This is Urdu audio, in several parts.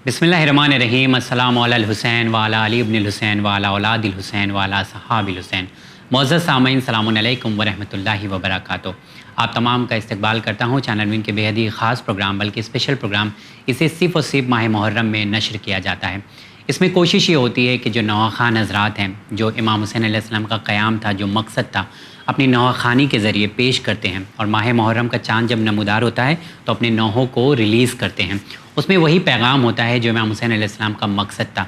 بسم اللہ الرحمن الرحیم۔ السلام علی الحسین وعلی علی ابن الحسین وعلی اولاد الحسین وعلی صحاب الحسین۔ معزز سامعین، السلام علیکم ورحمۃ اللہ وبرکاتہ۔ آپ تمام کا استقبال کرتا ہوں چینل وین کے بے حد ہی خاص پروگرام بلکہ اسپیشل پروگرام، اسے صرف اور صرف ماہ محرم میں نشر کیا جاتا ہے۔ اس میں کوشش یہ ہوتی ہے کہ جو نواخوان حضرات ہیں، جو امام حسین علیہ السلام کا قیام تھا، جو مقصد تھا، اپنی نواخوانی کے ذریعے پیش کرتے ہیں، اور ماہ محرم کا چاند جب نمودار ہوتا ہے تو اپنے نوحوں کو ریلیز کرتے ہیں۔ اس میں وہی پیغام ہوتا ہے جو امام حسین علیہ السلام کا مقصد تھا،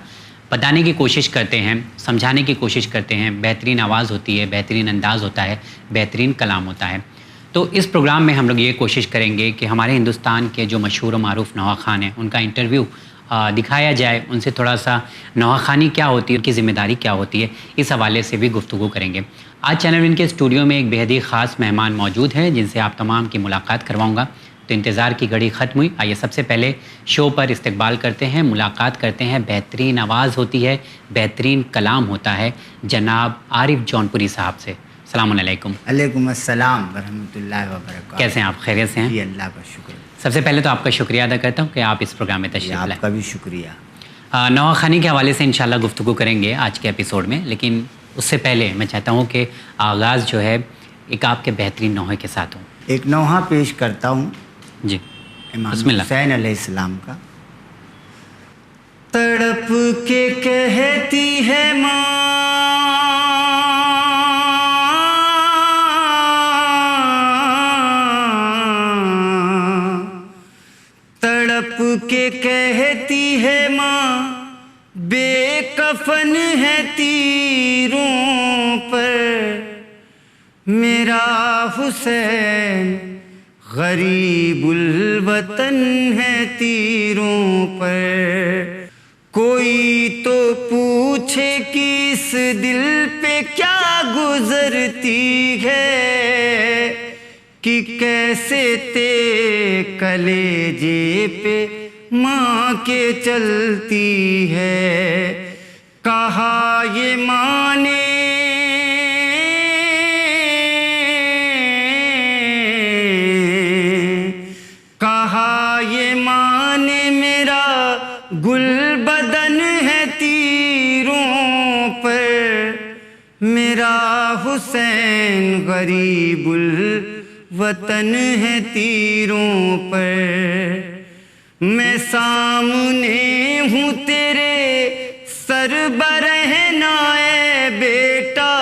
بتانے کی کوشش کرتے ہیں، سمجھانے کی کوشش کرتے ہیں۔ بہترین آواز ہوتی ہے، بہترین انداز ہوتا ہے، بہترین کلام ہوتا ہے۔ تو اس پروگرام میں ہم لوگ یہ کوشش کریں گے کہ ہمارے ہندوستان کے جو مشہور و معروف نواخوان ہیں، ان کا انٹرویو دکھایا جائے، ان سے تھوڑا سا نواخوانی کیا ہوتی ہے، ان کی ذمہ داری کیا ہوتی ہے، اس حوالے سے بھی گفتگو کریں گے۔ آج چینل ان کے اسٹوڈیو میں ایک بے حد ہی خاص مہمان موجود ہیں جن سے آپ تمام کی ملاقات کرواؤں گا۔ تو انتظار کی گھڑی ختم ہوئی، آئیے سب سے پہلے شو پر استقبال کرتے ہیں، ملاقات کرتے ہیں۔ بہترین آواز ہوتی ہے، بہترین کلام ہوتا ہے جناب عارف جونپوری صاحب سے۔ السلام علیکم۔ علیکم السلام ورحمۃ اللہ وبرکاتہ۔ کیسے ہیں آپ؟ خیریت سے ہیں؟ جی، اللہ کا شکر۔ سب سے پہلے تو آپ کا شکریہ ادا کرتا ہوں کہ آپ اس پروگرام میں تشریف لائے۔ آپ کا بھی شکریہ۔ نواخوانی کے حوالے سے انشاءاللہ گفتگو کریں گے آج کے ایپیسوڈ میں، لیکن اس سے پہلے میں چاہتا ہوں کہ آغاز جو ہے ایک آپ کے بہترین نوحے کے ساتھ ہو۔ ایک نوحہ پیش کرتا ہوں جی، امام بسم اللہ۔ حسین علیہ السلام کا۔ تڑپ کے کہتی ہے ماں، تڑپ کے کہتی ہے ماں، بے کفن ہے تیروں پر میرا حسین، غریب الوطن ہے تیروں پر۔ کوئی تو پوچھے کہ اس دل پہ کیا گزرتی ہے، کہ کیسے تے کلیجے پہ ماں کے چلتی ہے۔ کہا یہ ماں نے گل بدن ہے تیروں پر میرا حسین، غریب الوطن ہے تیروں پر۔ میں سامنے ہوں تیرے سر برہنا اے بیٹا،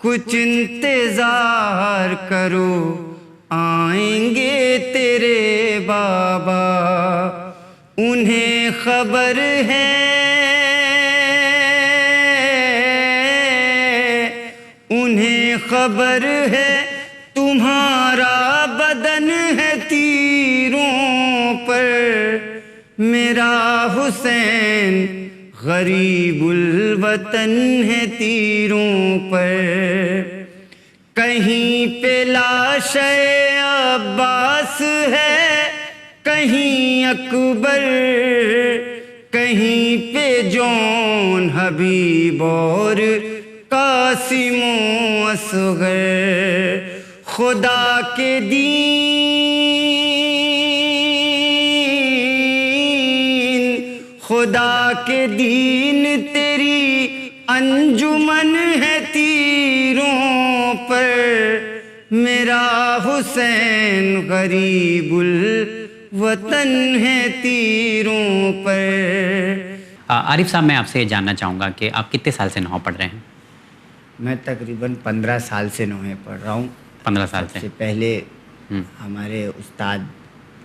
کچھ انتظار کرو آئیں گے تیرے بابا۔ انہیں خبر ہے، انہیں خبر ہے تمہارا بدن ہے تیروں پر میرا حسین، غریب الوطن ہے تیروں پر۔ کہیں پہ لاش عباس ہے، کہیں اکبر، کہیں پہ جون حبیب اور قاسم و اصغر۔ خدا کے دین، خدا کے دین تیری انجمن ہے تیروں پر میرا حسین، غریب وطن ہے تیروں پر۔ عارف صاحب، میں آپ سے یہ جاننا چاہوں گا کہ آپ کتنے سال سے نوحہ پڑھ رہے ہیں؟ میں تقریباً 15 سال سے نوحے پڑھ رہا ہوں۔ 15 سال سے پہلے ہمارے استاد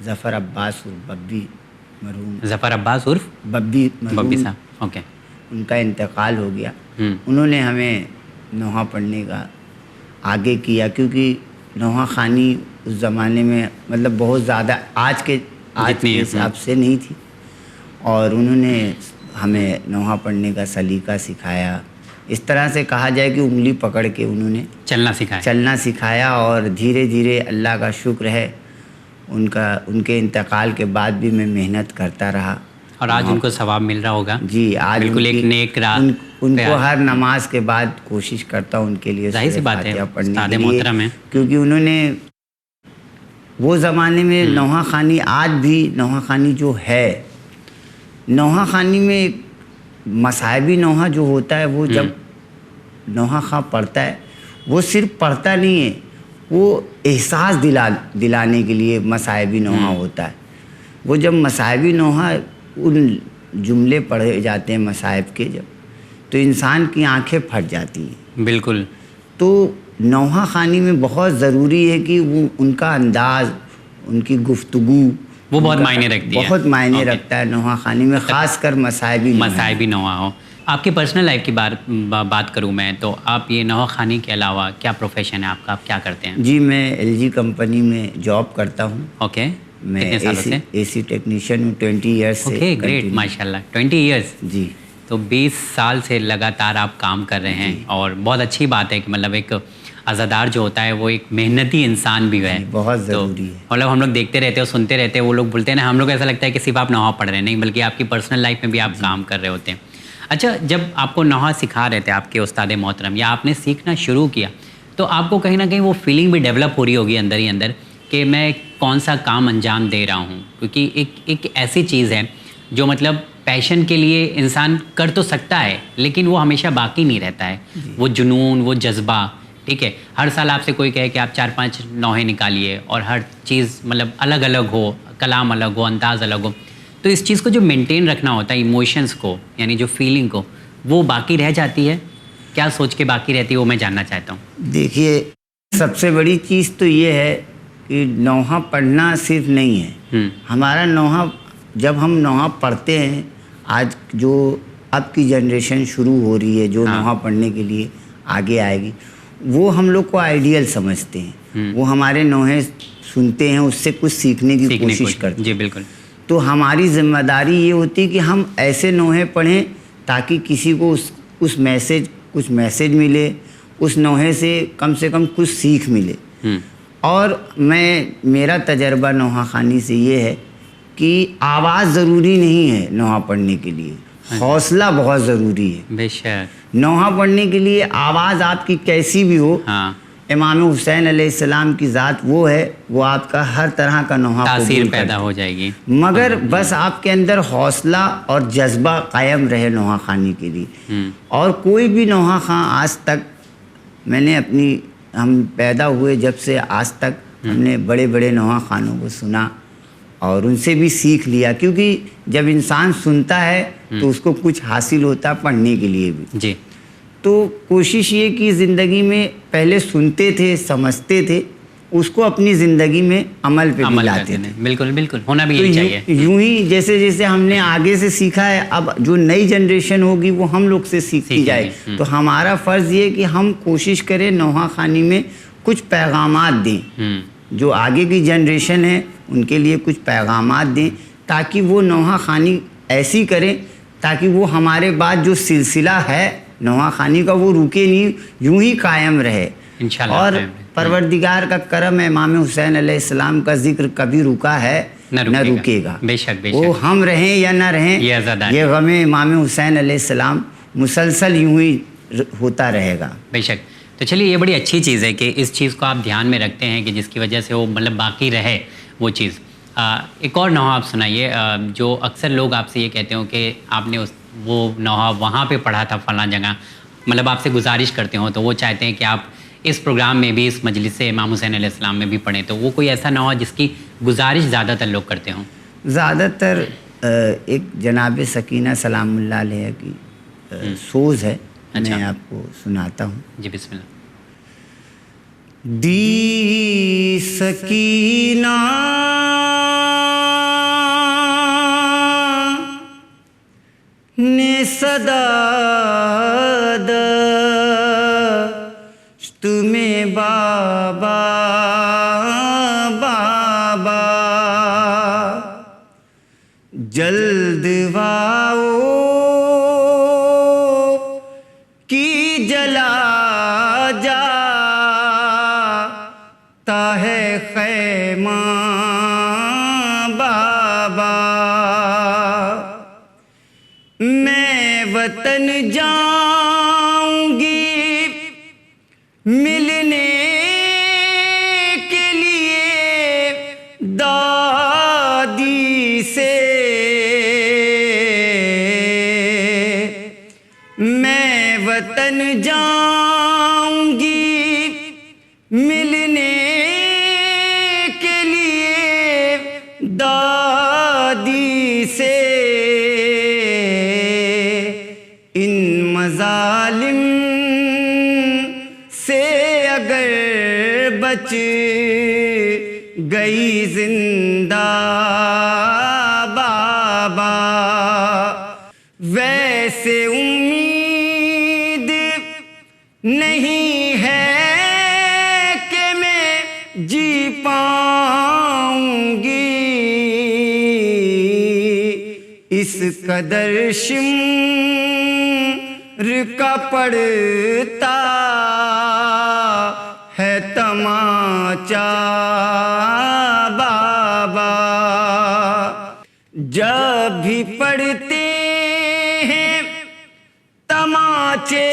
ظفر عباس عرف ببی، مرحوم ظفر عباس عرف ببی صاحب، اوکے، ان کا انتقال ہو گیا۔ انہوں نے ہمیں نوحہ پڑھنے کا آگے کیا، کیونکہ نوحہ خوانی اس زمانے میں مطلب بہت زیادہ آج کے حساب سے نہیں تھی، اور انہوں نے ہمیں نوحہ پڑھنے کا سلیقہ سکھایا۔ اس طرح سے کہا جائے کہ انگلی پکڑ کے انہوں نے چلنا سکھایا، اور دھیرے دھیرے اللہ کا شکر ہے ان کے انتقال کے بعد بھی میں محنت کرتا رہا، اور آج ان کو ثواب مل رہا ہوگا۔ جی، آج بالکل ایک نیک راہ ان کو ہر نماز کے بعد کوشش کرتا ہوں ان کے لیے ظاہر سی بات ہے پڑھنے استاد کے لیے، محترم ہیں، کیونکہ انہوں نے وہ زمانے میں نوحہ خوانی، آج بھی نوحہ خوانی جو ہے نوحہ خوانی میں ایک مصائبی نوحہ جو ہوتا ہے وہ جب نوحہ خواہ پڑھتا ہے وہ صرف پڑھتا نہیں ہے، وہ احساس دلانے کے لیے مصائبی نوحہ ہوتا ہے. وہ جب مصائبی نوحہ ان جملے پڑھے جاتے ہیں مصائب کے جب، تو انسان کی آنکھیں پھٹ جاتی ہیں. بالکل. تو نوحہ خوانی میں بہت ضروری ہے کہ وہ ان کا انداز، ان کی گفتگو وہ بہت معنی رکھتی ہے. بہت معنی رکھتا ہے نوحہ خوانی میں، خاص کر مصائبی نوحہ ہو. آپ کی پرسنل لائف کی بات کروں میں تو آپ یہ نوحہ خوانی کے علاوہ کیا پروفیشن ہے آپ کا، آپ کیا کرتے ہیں؟ جی میں LG کمپنی میں جاب کرتا ہوں. اوکے. میں اے سی ٹیکنیشین ہوں 20 ایئرس سے. اوکے گریٹ، ماشاء اللہ 20 ایئرس. جی تو 20 سال سے لگاتار آپ کام کر رہے ہیں اور بہت اچھی بات ہے کہ مطلب ایک عزادار جو ہوتا ہے وہ ایک محنتی انسان بھی ہے. بہت ضروری ہے. مطلب ہم لوگ دیکھتے رہتے ہیں، سنتے رہتے ہیں، وہ لوگ بولتے ہیں نا، ہم لوگ ایسا لگتا ہے کہ صرف آپ نوحہ پڑھ رہے ہیں، نہیں بلکہ آپ کی پرسنل لائف میں بھی آپ کام کر رہے ہوتے ہیں. اچھا، جب آپ کو نوحہ سکھا رہے تھے آپ کے استاد محترم یا آپ نے سیکھنا شروع کیا تو آپ کو کہیں نہ کہیں وہ فیلنگ بھی ڈیولپ ہو رہی ہوگی اندر ہی اندر کہ میں کون سا کام انجام دے رہا ہوں، کیونکہ ایک ایسی چیز ہے جو مطلب پیشن کے لیے انسان کر تو سکتا ہے لیکن وہ ہمیشہ باقی نہیں رہتا ہے. وہ جنون، وہ جذبہ، ٹھیک ہے، ہر سال آپ سے کوئی کہے کہ آپ 4-5 نوحے نکالیے اور ہر چیز مطلب الگ الگ ہو، کلام الگ ہو، انداز الگ ہو، تو اس چیز کو جو مینٹین رکھنا ہوتا ہے، ایموشنز کو، یعنی جو فیلنگ کو، وہ باقی رہ جاتی ہے. کیا سوچ کے باقی رہتی ہے وہ میں جاننا چاہتا ہوں. دیکھیے، سب سے بڑی چیز تو یہ ہے کہ نوحہ پڑھنا صرف نہیں ہے. ہمارا نوحہ، جب ہم نوحہ پڑھتے ہیں، آج جو اب کی جنریشن شروع ہو رہی ہے جو نوحہ پڑھنے کے لیے آگے آئے گی، وہ ہم لوگ کو آئیڈیل سمجھتے ہیں. وہ ہمارے نوحے سنتے ہیں، اس سے کچھ سیکھنے کی کوشش کرتے ہیں. جی بالکل. تو ہماری ذمہ داری یہ ہوتی ہے کہ ہم ایسے نوحے پڑھیں تاکہ کسی کو کچھ میسیج ملے، اس نوحے سے کم کچھ سیکھ ملے. اور میرا تجربہ نوحہ خوانی سے یہ ہے کہ آواز ضروری نہیں ہے نوحہ پڑھنے کے لیے، حوصلہ بہت ضروری ہے. بے شک. نوحہ پڑھنے کے لیے آواز آپ کی کیسی بھی ہو، امام حسین علیہ السلام کی ذات وہ ہے، وہ آپ کا ہر طرح کا نوحہ تاثیر پیدا ہو جائے گی، مگر بس آپ کے اندر حوصلہ اور جذبہ قائم رہے نوحہ خوانی کے لیے. اور کوئی بھی نوحہ خواں آج تک، میں نے ہم پیدا ہوئے جب سے آج تک ہم نے بڑے بڑے نوحہ خوانوں کو سنا اور ان سے بھی سیکھ لیا، کیونکہ جب انسان سنتا ہے تو اس کو کچھ حاصل ہوتا ہے پڑھنے کے لیے بھی. جی. تو کوشش یہ کہ زندگی میں پہلے سنتے تھے، سمجھتے تھے، اس کو اپنی زندگی میں عمل پہ لاتے تھے. بالکل بالکل، ہونا بھی یہی چاہیے. یوں ہی جیسے ہم نے آگے سے سیکھا ہے، اب جو نئی جنریشن ہوگی وہ ہم لوگ سے سیکھتی جائے. تو ہمارا فرض یہ کہ ہم کوشش کریں نوحہ خوانی میں کچھ پیغامات دیں، جو آگے کی جنریشن ہے ان کے لیے کچھ پیغامات دیں، تاکہ وہ نوحہ خوانی ایسی کریں تاکہ وہ ہمارے بعد جو سلسلہ ہے نوحہ خوانی کا وہ رکے نہیں، یوں ہی قائم رہے. اور پروردگار کا کرم ہے، امام حسین علیہ السلام کا ذکر کبھی رکا ہے نہ رکے گا. بے شک. وہ ہم رہیں یا نہ رہیں، یہ غم امام حسین علیہ السلام مسلسل یوں ہی ہوتا رہے گا. بے شک. تو چلیے، یہ بڑی اچھی چیز ہے کہ اس چیز کو آپ دھیان میں رکھتے ہیں کہ جس کی وجہ سے وہ مطلب باقی رہے وہ چیز. ایک اور نوحہ آپ سنائیے، جو اکثر لوگ آپ سے یہ کہتے ہوں کہ آپ نے وہ نوحہ وہاں پہ پڑھا تھا فلاں جگہ، مطلب آپ سے گزارش کرتے ہوں تو وہ چاہتے ہیں کہ آپ اس پروگرام میں بھی، اس مجلس سے امام حسین علیہ السلام میں بھی پڑھیں، تو وہ کوئی ایسا نوحہ جس کی گزارش زیادہ تر لوگ کرتے ہوں؟ زیادہ تر ایک جناب سکینہ سلام اللہ علیہ کی سوز ہے، میں آپ کو سناتا ہوں. جی بسم اللہ. دی سکینہ نے صدا داشت میں بابا بابا، جلد واؤ کی جلا جاتا ہے خیمہ بابا، میں وطن جاؤں گی ملنے کے لیے دادی سے، ملنے کے لیے دادی سے ان مظالم سے اگر بچ گئی زندہ بابا، ویسے امید نہیں ہے کہ میں جی پاؤں گی، اس قدر شمر کا پڑتا ہے تماچا بابا، جب بھی پڑتے ہیں تماچے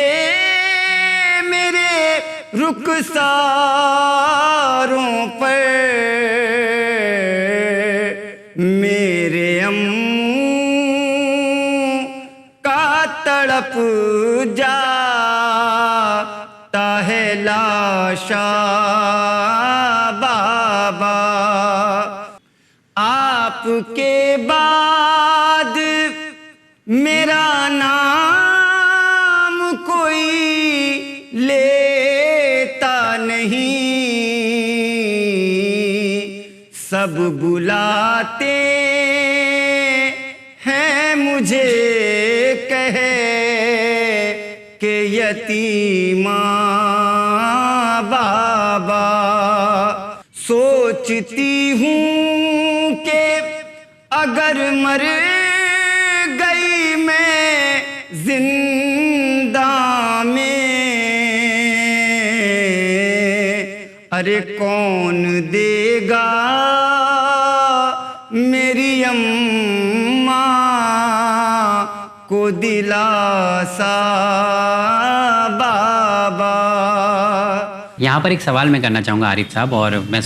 میرے رخساروں پر، میرے اموں کا تڑپ جاتا ہے لاشا بابا، آپ کے بعد میرا نام کوئی لیتا نہیں، سب بلاتے ہیں مجھے کہے کہ یتیماں بابا، سوچتی ہوں کہ اگر مر گئی میں زندہ میں، ارے کون دے گا میری اماں کو دلاسا بابا۔ یہاں پر ایک سوال میں کرنا چاہوں گا عارف صاحب، اور میں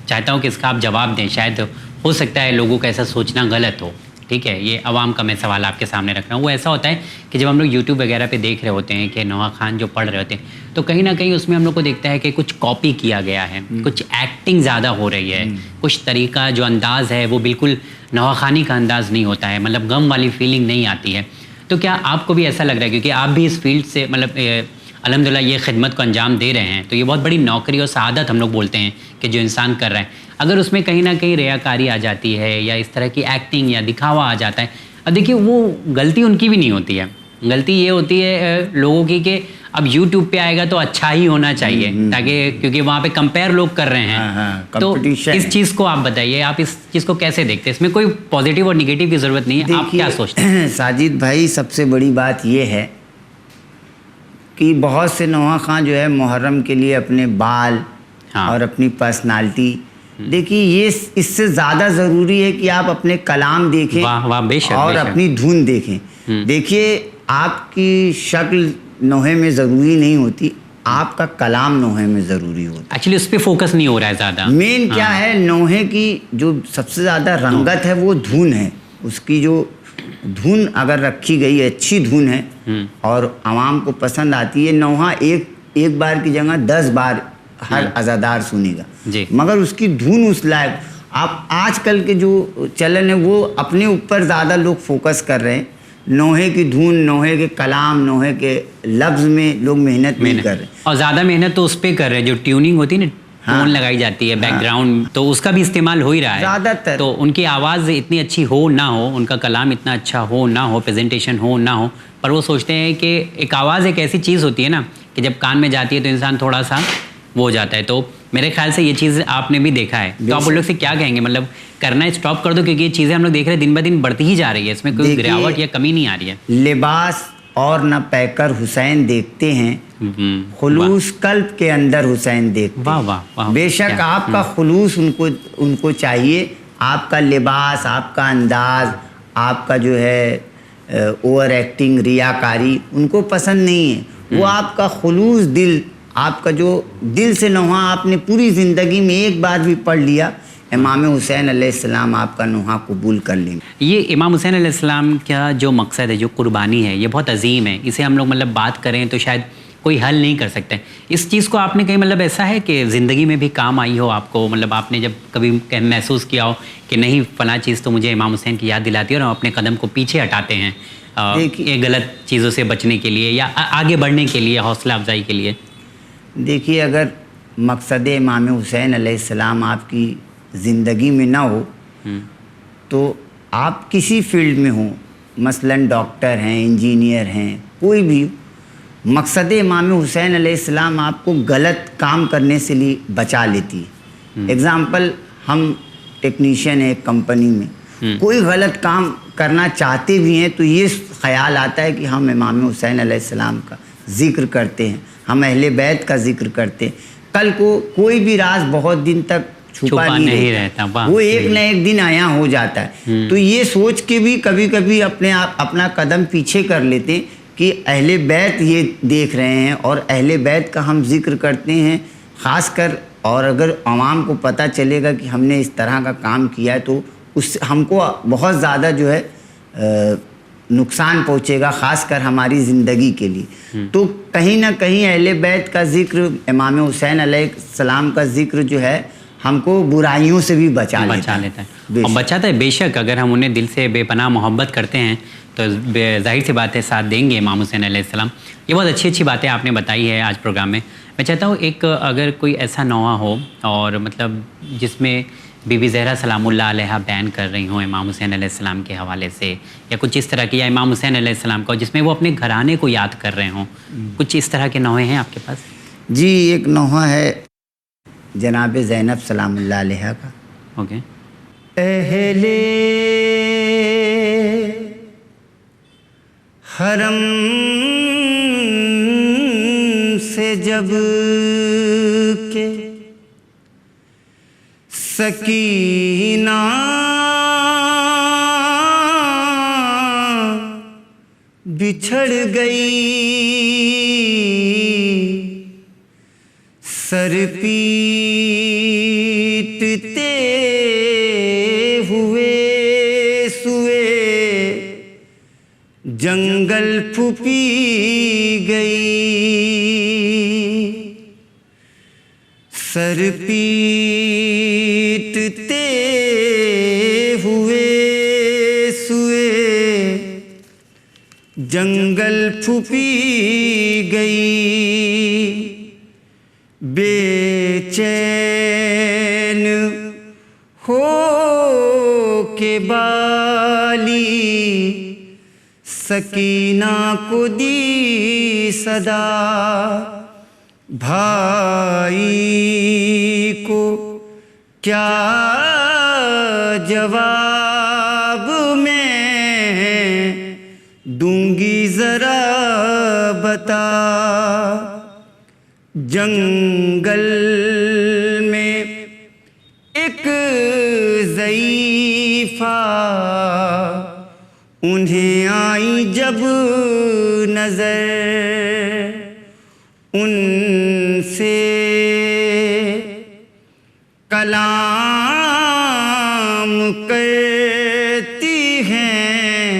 چاہتا ہوں کہ اس کا آپ جواب دیں، شاید ہو سکتا ہے لوگوں کا ایسا سوچنا غلط ہو، ٹھیک ہے، یہ عوام کا میں سوال آپ کے سامنے رکھ رہا ہوں۔ وہ ایسا ہوتا ہے کہ جب ہم لوگ یوٹیوب وغیرہ پہ دیکھ رہے ہوتے ہیں کہ نوحہ خان جو پڑھ رہے ہوتے ہیں تو کہیں نہ کہیں اس میں ہم لوگ کو دیکھتا ہے کہ کچھ کاپی کیا گیا ہے، کچھ ایکٹنگ زیادہ ہو رہی ہے، کچھ طریقہ جو انداز ہے وہ بالکل نوحہ خانی کا انداز نہیں ہوتا ہے، مطلب غم والی فیلنگ نہیں آتی ہے۔ تو کیا آپ کو بھی ایسا لگ رہا ہے، کیونکہ آپ بھی اس فیلڈ سے مطلب الحمدللہ یہ خدمت کو انجام دے رہے ہیں، تو یہ بہت بڑی نوکری اور سعادت ہم لوگ بولتے ہیں کہ جو انسان کر رہا ہے، اگر اس میں کہیں نہ کہیں ریاکاری آ جاتی ہے یا اس طرح کی ایکٹنگ یا دکھاوا آ جاتا ہے، اب دیکھیے وہ غلطی ان کی بھی نہیں ہوتی ہے، غلطی یہ ہوتی ہے لوگوں کی کہ اب یوٹیوب پہ آئے گا تو اچھا ہی ہونا چاہیے، تاکہ کیونکہ وہاں پہ کمپیئر لوگ کر رہے ہیں، تو اس چیز کو آپ بتائیے، آپ اس چیز کو کیسے دیکھتے ہیں؟ اس میں کوئی پازیٹیو اور نگیٹیو کی ضرورت نہیں ہے، آپ کیا سوچتے ہیں؟ ساجد بھائی، سب سے بڑی بات یہ ہے کہ بہت سے نوحہ خان جو ہے محرم کے لیے اپنے بال اور اپنی پرسنالٹی، دیکھیے یہ اس سے زیادہ ضروری ہے کہ آپ اپنے کلام دیکھیں اور اپنی دھن دیکھیں۔ دیکھیے آپ کی شکل نوحے میں ضروری نہیں ہوتی، آپ کا کلام نوحے میں ضروری ہوتا ہے۔ ایکچولی اس پہ فوکس نہیں ہو رہا ہے زیادہ، مین کیا ہے، نوحے کی جو سب سے زیادہ رنگت ہے وہ دھن ہے، اس کی جو دھن اگر رکھی گئی اچھی دھن ہے اور عوام کو پسند آتی ہے، نوحہ ایک بار کی جگہ 10 بار ہر عزادار سنے گا، مگر اس کی دھن اس لائق۔ آپ آج کل کے جو چلن ہے وہ اپنے اوپر زیادہ لوگ فوکس کر رہے ہیں، نوحے کی دھن، نوحے کے کلام، نوحے کے لفظ میں لوگ محنت نہیں کر رہے، اور زیادہ محنت تو اس پہ کر رہے ہیں جو ٹیوننگ ہوتی ہے نا، ٹون لگائی جاتی ہے بیک گراؤنڈ، تو اس کا بھی استعمال ہو ہی رہا ہے زیادہ تر، تو ان کی آواز اتنی اچھی ہو نہ ہو، ان کا کلام اتنا اچھا ہو نہ ہو، پریزنٹیشن ہو نہ ہو، پر وہ سوچتے ہیں کہ ایک آواز ایک ایسی چیز ہوتی ہے نا کہ جب کان میں جاتی ہے تو انسان تھوڑا سا وہ ہو جاتا ہے۔ تو میرے خیال سے یہ چیز آپ نے بھی دیکھا ہے، تو آپ ان لوگ سے کیا کہیں گے، مطلب کرنا اسٹاپ کر دو، کیونکہ یہ چیزیں ہم لوگ دیکھ رہے ہیں دن بہ دن بڑھتی ہی جا رہی ہے، اس میں کوئی گراوٹ یا کمی نہیں آ رہی ہے۔ لباس اور نہ پیکر حسین دیکھتے ہیں، خلوص قلب کے اندر حسین دیکھتے ہیں۔ بے شک آپ کا خلوص ان کو چاہیے، آپ کا لباس، آپ کا انداز، آپ کا جو ہے اوور ایکٹنگ، ریاکاری ان کو پسند نہیں ہے، وہ آپ کا خلوص دل، آپ کا جو دل سے نوحہ آپ نے پوری زندگی میں ایک بار بھی پڑھ لیا، امام حسین علیہ السلام آپ کا نوحہ قبول کر لیں گے۔ یہ امام حسین علیہ السلام کا جو مقصد ہے، جو قربانی ہے، یہ بہت عظیم ہے، اسے ہم لوگ مطلب بات کریں تو شاید کوئی حل نہیں کر سکتے. اس چیز کو آپ نے کہیں مطلب ایسا ہے کہ زندگی میں بھی کام آئی ہو آپ کو, مطلب آپ نے جب کبھی محسوس کیا ہو کہ نہیں فلاں چیز تو مجھے امام حسین کی یاد دلاتی ہے اور ہم اپنے قدم کو پیچھے ہٹاتے ہیں یہ غلط چیزوں سے بچنے کے لیے یا آگے بڑھنے کے لیے, حوصلہ افزائی کے لیے؟ دیکھیے, اگر مقصد امام حسین علیہ السلام آپ کی زندگی میں نہ ہو تو آپ کسی فیلڈ میں ہوں, مثلاً ڈاکٹر ہیں, انجینئر ہیں, کوئی بھی, مقصد امام حسین علیہ السلام آپ کو غلط کام کرنے سے لیے بچا لیتی ہے. اگزامپل, ہم ٹیکنیشین ہیں ایک کمپنی میں, کوئی غلط کام کرنا چاہتے بھی ہیں تو یہ خیال آتا ہے کہ ہم امام حسین علیہ السلام کا ذکر کرتے ہیں, ہم اہل بیت کا ذکر کرتے ہیں, کل کو کوئی بھی راز بہت دن تک چھپا نہیں رہتا, وہ ایک نہ ایک دن عیاں ہو جاتا ہے. تو یہ سوچ کے بھی کبھی کبھی اپنا قدم پیچھے کر لیتے ہیں کہ اہل بیت یہ دیکھ رہے ہیں اور اہل بیت کا ہم ذکر کرتے ہیں خاص کر, اور اگر عوام کو پتہ چلے گا کہ ہم نے اس طرح کا کام کیا ہے تو اس ہم کو بہت زیادہ جو ہے نقصان پہنچے گا, خاص کر ہماری زندگی کے لیے. تو کہیں نہ کہیں اہل بیت کا ذکر, امام حسین علیہ السلام کا ذکر جو ہے ہم کو برائیوں سے بھی بچا لیتا ہے اور بچاتا ہے. بے شک اگر ہم انہیں دل سے بے پناہ محبت کرتے ہیں تو ظاہر سی بات ہے ساتھ دیں گے امام حسین علیہ السلام. یہ بہت اچھی باتیں آپ نے بتائی ہے آج پروگرام میں. میں چاہتا ہوں ایک اگر کوئی ایسا نوحہ ہو اور مطلب جس میں بی بی زہرا سلام اللہ علیہ بیان کر رہی ہوں امام حسین علیہ السلام کے حوالے سے, یا کچھ اس طرح کی, یا امام حسین علیہ السلام کا جس میں وہ اپنے گھرانے کو یاد کر رہے ہوں, کچھ اس طرح کے نوحے ہیں آپ کے پاس؟ جی, ایک نوحہ ہے جناب زینب سلام اللہ علیہ کا. اوکے. اہل حرم سے جب کہ سکینہ بچھڑ گئی, سر پیٹتے ہوئے سوئے جنگل پھوپی گئی, سر پیٹتے ہوئے سوئے جنگل پھوپی گئی, بے چین ہو کے بالی سکینہ کو دی صدا, بھائی کو کیا جواب میں دوں گی ذرا بتا, جنگل میں ایک ضعیفہ انہیں آئی جب نظر, ان سے کلام کرتی ہیں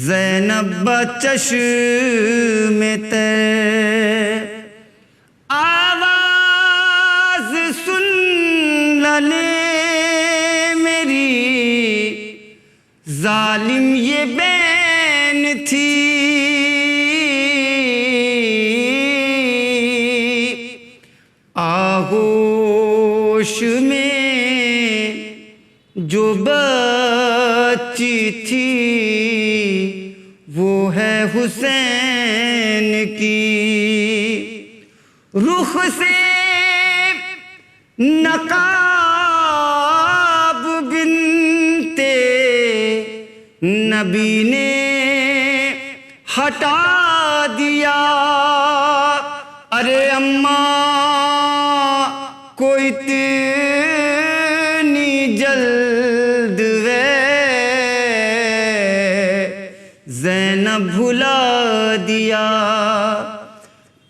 زینب بچشم تر, آواز سن لے میری ظالم یہ بین تھی, آغوش میں جو بچی تھی وہ ہے حسین کی, رخ سے نقاب بنتے نبی نے ہٹا دیا, ارے اماں کو اتنی جلد ہے زینب بھلا دیا,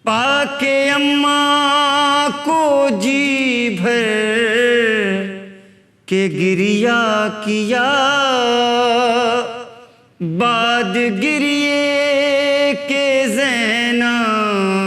پاک اماں کو جی بھر کے گریا کیا, بعد گریے کے زینب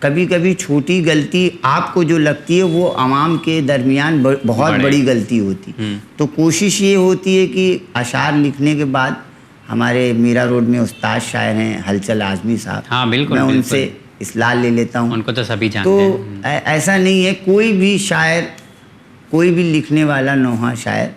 کبھی کبھی چھوٹی غلطی آپ کو جو لگتی ہے وہ عوام کے درمیان بہت بڑی غلطی ہوتی. تو کوشش یہ ہوتی ہے کہ اشعار لکھنے کے بعد ہمارے میرا روڈ میں استاد شاعر ہیں ہلچل اعظمی صاحب, ہاں بالکل, میں ان سے اصلاح لے لیتا ہوں. ان کو تو سبھی جانتے ہیں. تو ایسا نہیں ہے, کوئی بھی شاعر, کوئی بھی لکھنے والا نوحہ شاعر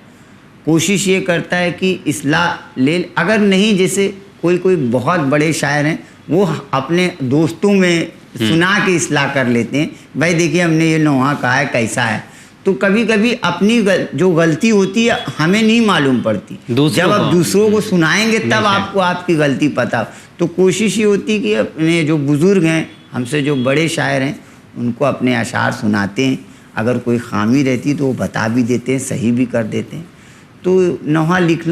کوشش یہ کرتا ہے کہ اصلاح لے, اگر نہیں جیسے کوئی بہت بڑے شاعر ہیں وہ اپنے دوستوں میں سنا کے اصلاح کر لیتے ہیں, بھائی دیکھیے ہم نے یہ نوحہ کہا ہے کیسا ہے. تو کبھی کبھی اپنی جو غلطی ہوتی ہے ہمیں نہیں معلوم پڑتی, جب آپ دوسروں کو سنائیں گے تب آپ کو آپ کی غلطی پتہ. تو کوشش یہ ہوتی کہ اپنے جو بزرگ ہیں, ہم سے جو بڑے شاعر ہیں, ان کو اپنے اشعار سناتے ہیں. اگر کوئی خامی رہتی تو وہ بتا بھی دیتے ہیں, صحیح بھی کر دیتے ہیں. تو نوحہ لکھ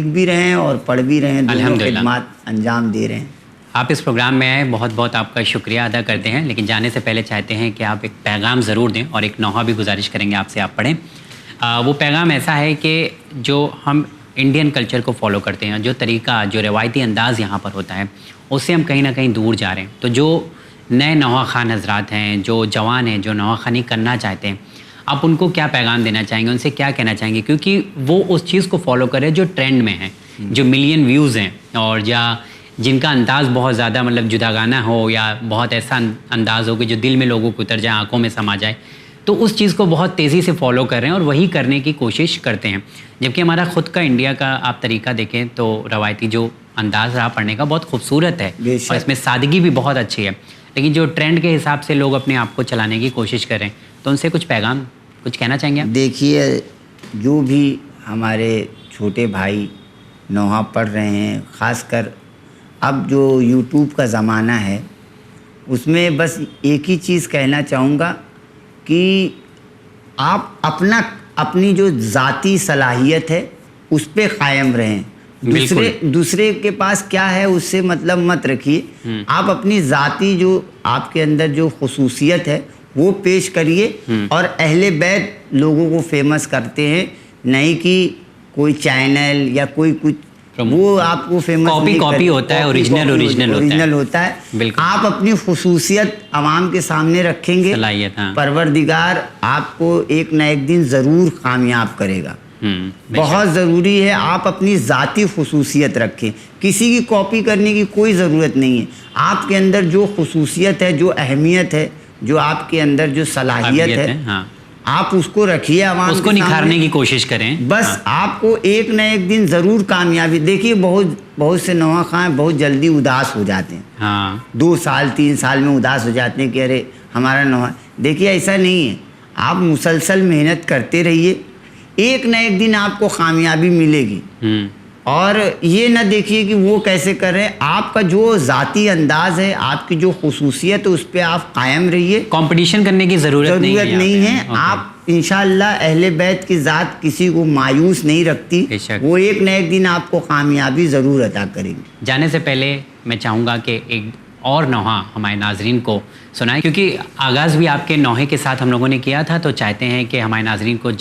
بھی رہے ہیں اور پڑھ بھی رہے ہیں, دونوں خدمات انجام دے رہے ہیں. آپ اس پروگرام میں آئے, بہت بہت آپ کا شکریہ ادا کرتے ہیں, لیکن جانے سے پہلے چاہتے ہیں کہ آپ ایک پیغام ضرور دیں اور ایک نوحہ بھی گزارش کریں گے آپ سے, آپ پڑھیں. وہ پیغام ایسا ہے کہ جو ہم انڈین کلچر کو فالو کرتے ہیں, جو طریقہ, جو روایتی انداز یہاں پر ہوتا ہے, اس سے ہم کہیں نہ کہیں دور جا رہے ہیں. تو جو نئے نوحہ خوان حضرات ہیں, جو جوان ہیں, جو نوحہ خوانی کرنا چاہتے ہیں, آپ ان کو کیا پیغام دینا چاہیں گے, ان سے کیا کہنا چاہیں گے؟ کیونکہ وہ اس چیز کو فالو کرے جو ٹرینڈ میں ہے, جو ملین ویوز ہیں, اور یا جن کا انداز بہت زیادہ مطلب جداگانہ ہو, یا بہت ایسا انداز ہو کہ جو دل میں لوگوں کو اتر جائے, آنکھوں میں سما جائے. تو اس چیز کو بہت تیزی سے فالو کر رہے ہیں اور وہی کرنے کی کوشش کرتے ہیں. جبکہ ہمارا خود کا انڈیا کا آپ طریقہ دیکھیں تو روایتی جو انداز رہا پڑھنے کا بہت خوبصورت ہے, اور اس میں سادگی بھی بہت اچھی ہے. لیکن جو ٹرینڈ کے حساب سے لوگ اپنے آپ کو چلانے کی کوشش کر رہے ہیں, تو ان سے کچھ پیغام, کچھ کہنا چاہیں گے آپ؟ دیکھیے, جو بھی ہمارے چھوٹے بھائی نوحہ پڑھ رہے ہیں, خاص کر اب جو یوٹیوب کا زمانہ ہے, اس میں بس ایک ہی چیز کہنا چاہوں گا کہ آپ اپنی جو ذاتی صلاحیت ہے اس پہ قائم رہیں. دوسرے کے پاس کیا ہے اس سے مطلب مت رکھیے. آپ اپنی ذاتی جو آپ کے اندر جو خصوصیت ہے وہ پیش کریے, اور اہل بیت لوگوں کو فیمس کرتے ہیں, نہیں کہ کوئی چینل یا کوئی کچھ, وہ آپ کو فیمس کاپی ہوتا ہے, اوریجنل ہوتا ہے. آپ اپنی خصوصیت عوام کے سامنے رکھیں گے, پروردگار آپ کو ایک نہ ایک دن ضرور کامیاب کرے گا. بہت ضروری ہے آپ اپنی ذاتی خصوصیت رکھیں, کسی کی کاپی کرنے کی کوئی ضرورت نہیں ہے. آپ کے اندر جو خصوصیت ہے, جو اہمیت ہے, جو آپ کے اندر جو صلاحیت ہے, آپ اس کو رکھیے, عوام اس کو نکھارنے کی کوشش کریں. بس آپ کو ایک نہ ایک دن ضرور کامیابی. دیکھیے بہت سے نوحہ خوان بہت جلدی اداس ہو جاتے ہیں, 2 سال 3 سال میں اداس ہو جاتے ہیں کہ ارے ہمارا نوحہ. دیکھیے ایسا نہیں ہے, آپ مسلسل محنت کرتے رہیے, ایک نہ ایک دن آپ کو کامیابی ملے گی. اور یہ نہ دیکھیے کہ وہ کیسے کر رہے ہیں, آپ کا جو ذاتی انداز ہے, آپ کی جو خصوصیت ہے, اس پہ آپ قائم رہیے. کمپٹیشن کرنے کی ضرورت نہیں ہے. آپ انشاءاللہ اہل بیت کی ذات کسی کو مایوس نہیں رکھتی, وہ ایک نہ ایک دن آپ کو کامیابی ضرور عطا کریں گے. جانے سے پہلے میں چاہوں گا کہ ایک اور نوحہ ہمارے ناظرین کو سنائیں, کیونکہ آغاز بھی آپ کے نوحے کے ساتھ ہم لوگوں نے کیا تھا, تو چاہتے ہیں کہ ہمارے ناظرین کو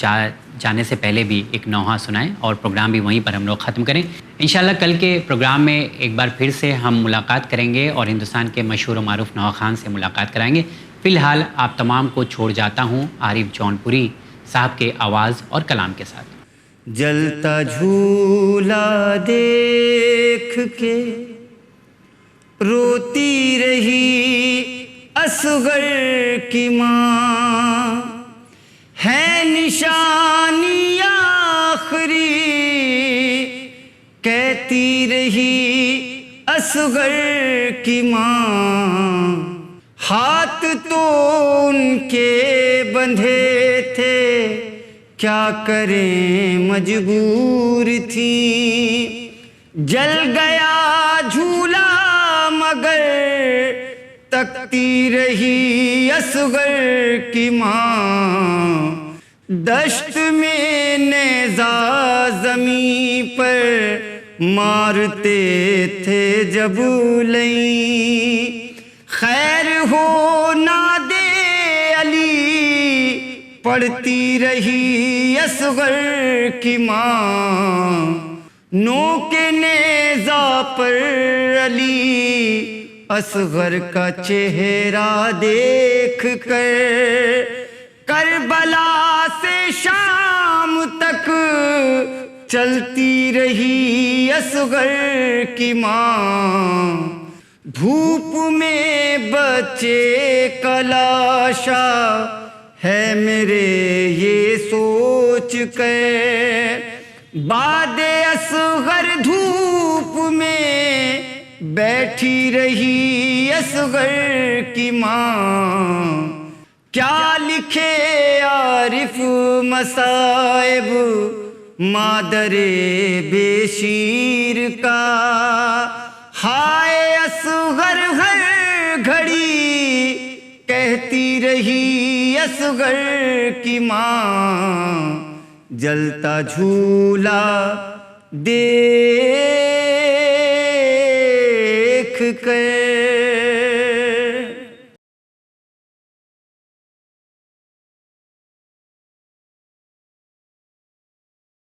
جانے سے پہلے بھی ایک نوحہ سنائیں اور پروگرام بھی وہیں پر ہم لوگ ختم کریں. انشاءاللہ کل کے پروگرام میں ایک بار پھر سے ہم ملاقات کریں گے اور ہندوستان کے مشہور و معروف نوحہ خوان سے ملاقات کرائیں گے. فی الحال آپ تمام کو چھوڑ جاتا ہوں عارف جون پوری صاحب کے آواز اور کلام کے ساتھ. جلتا جھولا دیکھ کے روتی رہی اصغر کی ماں, ہے نشانی آخری کہتی رہی اصغر کی ماں. ہاتھ تو ان کے بندھے تھے, کیا کریں مجبور تھی. جل گیا جھولا مگر تکتی رہی اصغر کی ماں. دشت میں نیزہ زمین پر مارتے تھے جب لئی, خیر ہو نہ دے علی پڑھتی رہی اصغر کی ماں. نو کے نیزہ پر علی اصغر کا چہرہ دیکھ کر کربلا سے شام تک چلتی رہی اصغر کی ماں، دھوپ میں بچے کا لاشا ہے میرے یہ سوچ کر، بعد اصغر دھوپ میں بیٹھی رہی اصغر کی ماں، کیا لکھے عارف مصائب مادر بے شیر کا، ہائے اصغر ہر گھڑی کہتی رہی اصغر کی ماں، جلتا جھولا دیکھ